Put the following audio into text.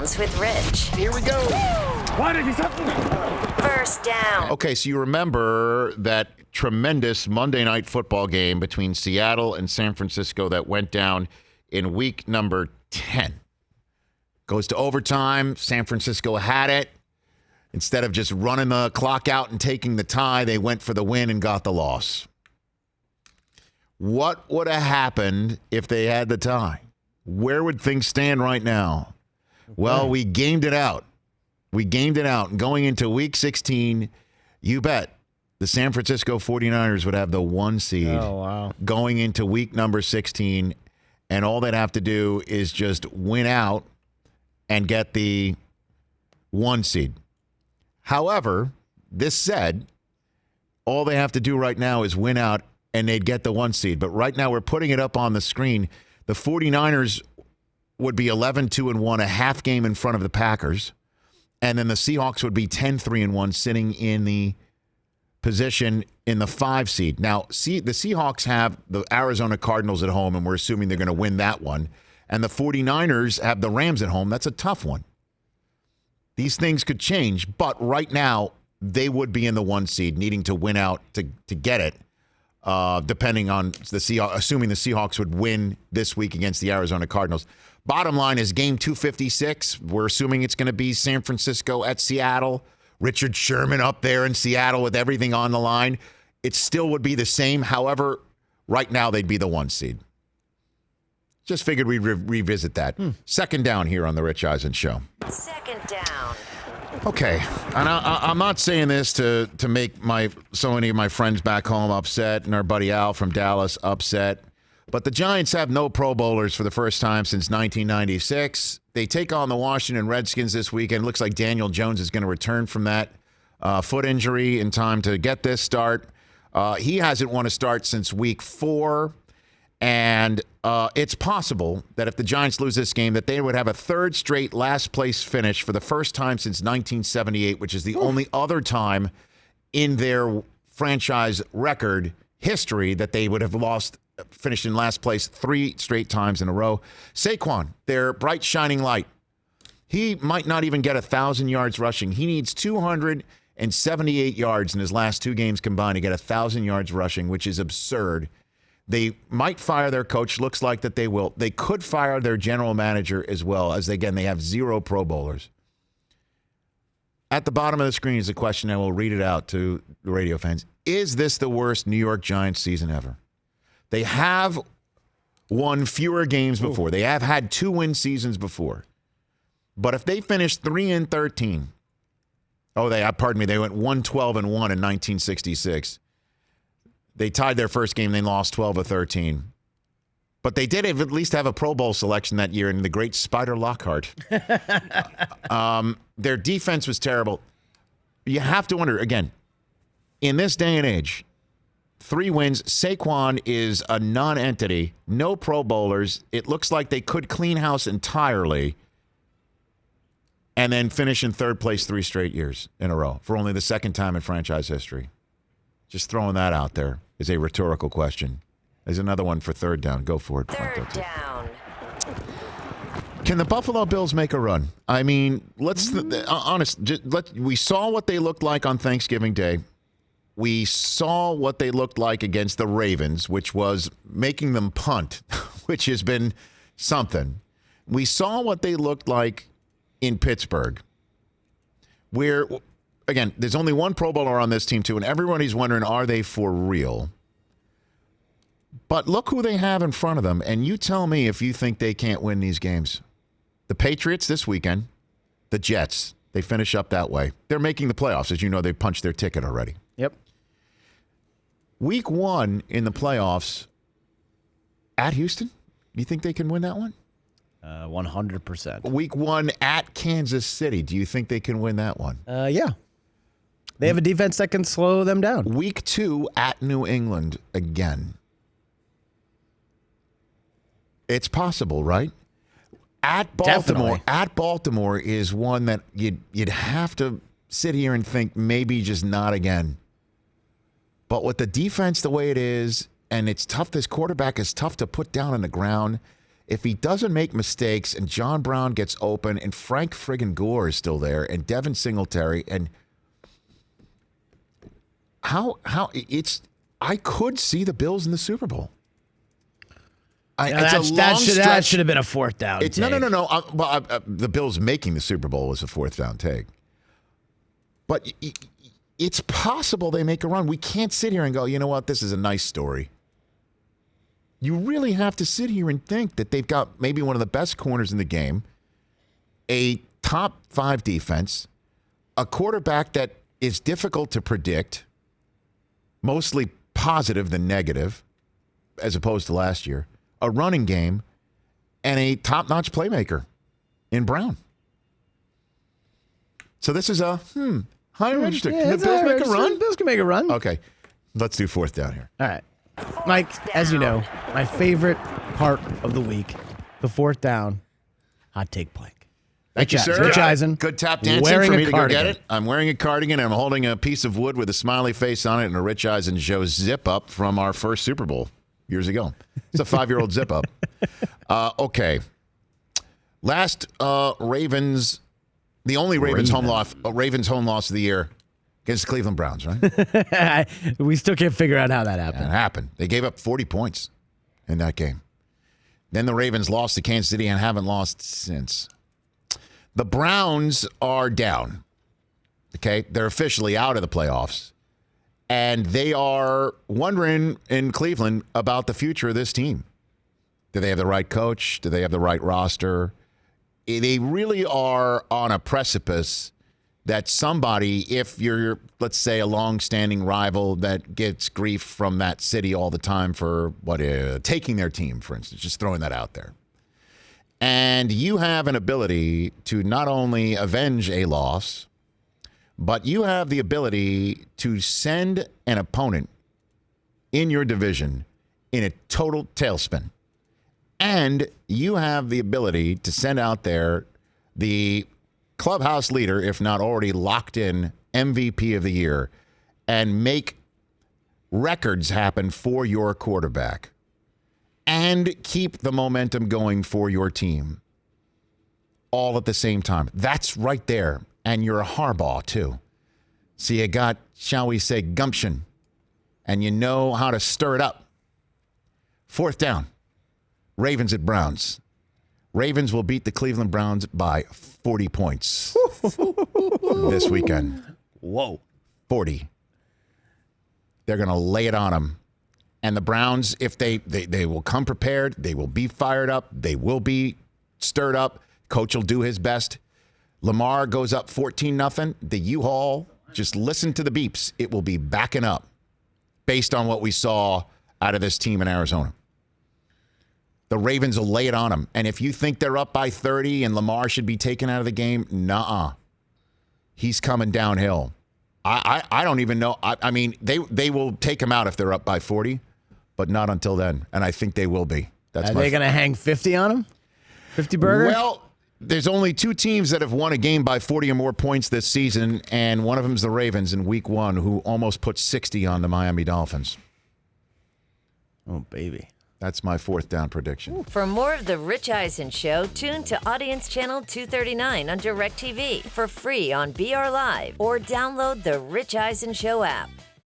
Downs with Rich. Here we go. What did you say? First down. Okay, so you remember that tremendous Monday night football game between Seattle and San Francisco that went down in week number 10. Goes to overtime. San Francisco had it. Instead of just running the clock out and taking the tie, they went for the win and got the loss. What would have happened if they had the tie? Where would things stand right now? Well, we gamed it out. We gamed it out. And going into week 16, you bet the San Francisco 49ers would have the 1 seed. Oh, wow. Going into week number 16, and all they'd have to do is just win out and get the 1 seed. However, this said, all they have to do right now is win out and they'd get the 1 seed. But right now we're putting it up on the screen. The 49ers would be 11-2-1, a half game in front of the Packers. And then the Seahawks would be 10-3-1, sitting in the position in the 5 seed. Now, the Seahawks have the Arizona Cardinals at home, and we're assuming they're going to win that one. And the 49ers have the Rams at home. That's a tough one. These things could change, but right now they would be in the 1 seed, needing to win out to get it, depending on the Seahawks, assuming the Seahawks would win this week against the Arizona Cardinals. Bottom line is game 256. We're assuming it's going to be San Francisco at Seattle. Richard Sherman up there in Seattle with everything on the line. It still would be the same. However, right now they'd be the 1 seed. Just figured we'd revisit that. Second down here on the Rich Eisen Show. Second down. Okay, and I'm not saying this to make so many of my friends back home upset and our buddy Al from Dallas upset, but the Giants have no Pro Bowlers for the first time since 1996. They take on the Washington Redskins this weekend. Looks like Daniel Jones is going to return from that foot injury in time to get this start. He hasn't won a start since week 4. And it's possible that if the Giants lose this game, that they would have a third straight last place finish for the first time since 1978, which is the only other time in their franchise record history that they would have finished in last place 3 straight times in a row. Saquon, their bright shining light. He might not even get 1,000 yards rushing. He needs 278 yards in his last 2 games combined to get 1,000 yards rushing, which is absurd. They might fire their coach. Looks like that they will. They could fire their general manager as well, as, again, they have 0 Pro Bowlers. At the bottom of the screen is a question. I will read it out to the radio fans. Is this the worst New York Giants season ever? They have won fewer games before. They have had 2-win seasons before. But if they finish 3-13, they went 1-12-1 in 1966. They tied their first game. They lost 12-13. But they did at least have a Pro Bowl selection that year in the great Spider Lockhart. Their defense was terrible. You have to wonder, again, in this day and age, 3 wins. Saquon is a non-entity. No Pro Bowlers. It looks like they could clean house entirely and then finish in third place 3 straight years in a row for only the second time in franchise history. Just throwing that out there is a rhetorical question. There's another one for third down. Go for it. Third down. Can the Buffalo Bills make a run? I mean, we saw what they looked like on Thanksgiving Day. We saw what they looked like against the Ravens, which was making them punt, which has been something. We saw what they looked like in Pittsburgh, where, again, there's only 1 Pro Bowler on this team, too, and everybody's wondering, are they for real? But look who they have in front of them, and you tell me if you think they can't win these games. The Patriots this weekend, the Jets, they finish up that way. They're making the playoffs. As you know, they punched their ticket already. Yep. Week 1 in the playoffs at Houston, you think they can win that one? 100%. Week 1 at Kansas City, do you think they can win that one? Yeah. They have a defense that can slow them down. Week 2 at New England again. It's possible, right? At Baltimore. Definitely. At Baltimore is one that you'd have to sit here and think maybe just not again. But with the defense the way it is, and it's tough, this quarterback is tough to put down on the ground. if he doesn't make mistakes and John Brown gets open and Frank friggin' Gore is still there and Devin Singletary and I could see the Bills in the Super Bowl. That should have been a fourth down. No. The Bills making the Super Bowl was a fourth down take. But it's possible they make a run. We can't sit here and go, you know what, this is a nice story. You really have to sit here and think that they've got maybe one of the best corners in the game, a top 5 defense, a quarterback that is difficult to predict, mostly positive than negative, as opposed to last year, a running game, and a top-notch playmaker in Brown. So this is a high register. Can the Bills make a run? Bills can make a run. Okay, let's do fourth down here. All right. Mike, as you know, my favorite part of the week, the fourth down, hot take plank. Thank you, sir. Rich Eisen. Good tap dancing for me to go get it. I'm wearing a cardigan. I'm holding a piece of wood with a smiley face on it and a Rich Eisen Joe zip-up from our first Super Bowl years ago. It's a 5-year-old zip-up. Okay. Last Ravens, the only Ravens home loss of the year against the Cleveland Browns, right? We still can't figure out how that happened. It happened. They gave up 40 points in that game. Then the Ravens lost to Kansas City and haven't lost since. The Browns are down. Okay? They're officially out of the playoffs. And they are wondering in Cleveland about the future of this team. Do they have the right coach? Do they have the right roster? They really are on a precipice that somebody, if you're, let's say, a long-standing rival that gets grief from that city all the time for taking their team, for instance, just throwing that out there. And you have an ability to not only avenge a loss, but you have the ability to send an opponent in your division in a total tailspin. And you have the ability to send out there the clubhouse leader, if not already locked in MVP of the year, and make records happen for your quarterback and keep the momentum going for your team all at the same time. That's right there. And you're a Harbaugh, too. So you got, shall we say, gumption, and you know how to stir it up. Fourth down, Ravens at Browns. Ravens will beat the Cleveland Browns by 40 points this weekend. Whoa. 40. They're going to lay it on them. And the Browns, if they will come prepared, they will be fired up, they will be stirred up. Coach will do his best. Lamar goes up 14-0. The U-Haul, just listen to the beeps. It will be backing up based on what we saw out of this team in Arizona. The Ravens will lay it on them. And if you think they're up by 30 and Lamar should be taken out of the game, nuh-uh. He's coming downhill. I don't even know. I mean, they will take him out if they're up by 40, but not until then. And I think they will be. Are they going to hang 50 on him? 50 burger? Well, there's only 2 teams that have won a game by 40 or more points this season, and one of them is the Ravens in week 1, who almost put 60 on the Miami Dolphins. Oh, baby. That's my fourth down prediction. For more of The Rich Eisen Show, tune to Audience Channel 239 on DirecTV for free on BR Live or download the Rich Eisen Show app.